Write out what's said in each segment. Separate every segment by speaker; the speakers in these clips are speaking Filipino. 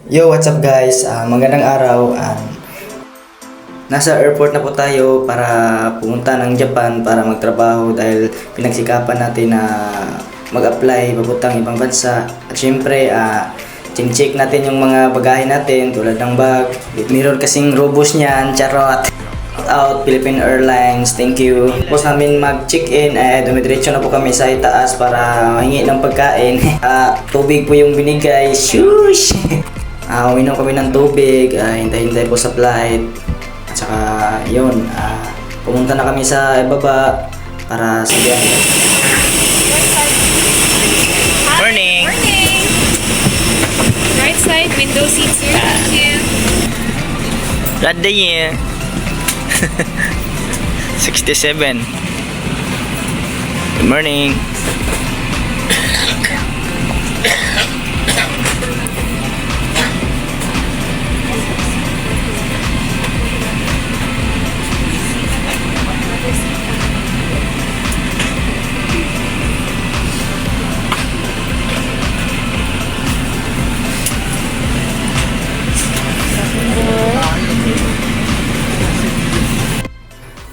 Speaker 1: Yo, what's up guys? Magandang araw. Nasa airport na po tayo para pumunta ng Japan para magtrabaho dahil pinagsikapan natin na mag-apply papuntang ibang bansa. At syempre, check natin yung mga bagahe natin tulad ng bag. Meron kasing robust niyan, charot. Out Philippine Airlines, thank you. Tapos namin mag-check-in, dumidiretso na po kami sa itaas para mahingi ng pagkain. Tubig po yung binigay, shush! Uminom kami ng tubig, hintay-hintay po sa flight. At saka yun, pumunta na kami sa ibaba para sa biyahe.
Speaker 2: Morning!
Speaker 3: Morning! Right side, window seats here. Thank you.
Speaker 2: Radya 67. Good morning.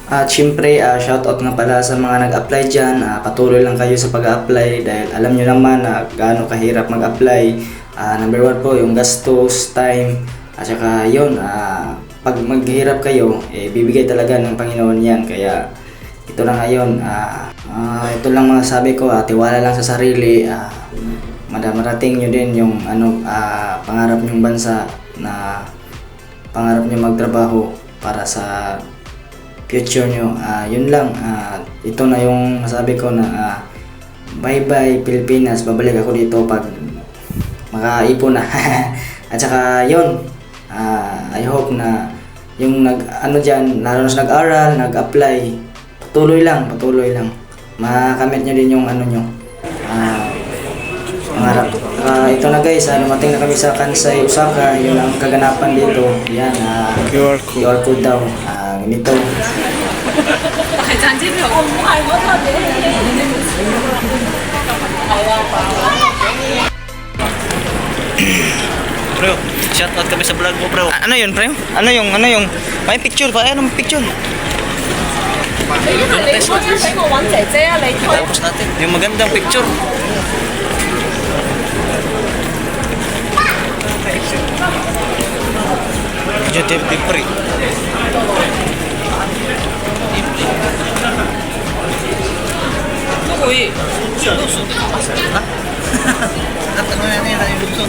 Speaker 1: At syempre, shoutout nga pala sa mga nag-apply dyan. Patuloy lang kayo sa pag-apply dahil alam nyo naman na gaano kahirap mag-apply. Number 1 po, yung gastos, time. At saka yun, pag maghirap kayo, bibigay talaga ng Panginoon yan. Kaya ito lang ngayon, ito lang mga sabi ko, tiwala lang sa sarili. Marating nyo din yung pangarap nyong bansa na pangarap nyo magtrabaho para sa future nyo. Yun lang, ito na yung masabi ko na bye bye Pilipinas, babalik ako dito pag makaipon na. At saka yun, I hope na yung dyan, lalo na sa nag-aral, nag-apply, patuloy lang, makamit nyo din yung nyo, pangarap. Ito na guys, dumating na kami sa Kansai, Osaka. Yun ang kaganapan dito. Yan, QR code daw. Ganito.
Speaker 2: Bro, shoutout kami sa vlog mo, bro. Ano yun, bro? Ano yung? May picture pa. Ano picture? Tapos natin. Yung magandang picture. Jadi free. Uy, lusun. Hah? Ano yan yung lusun?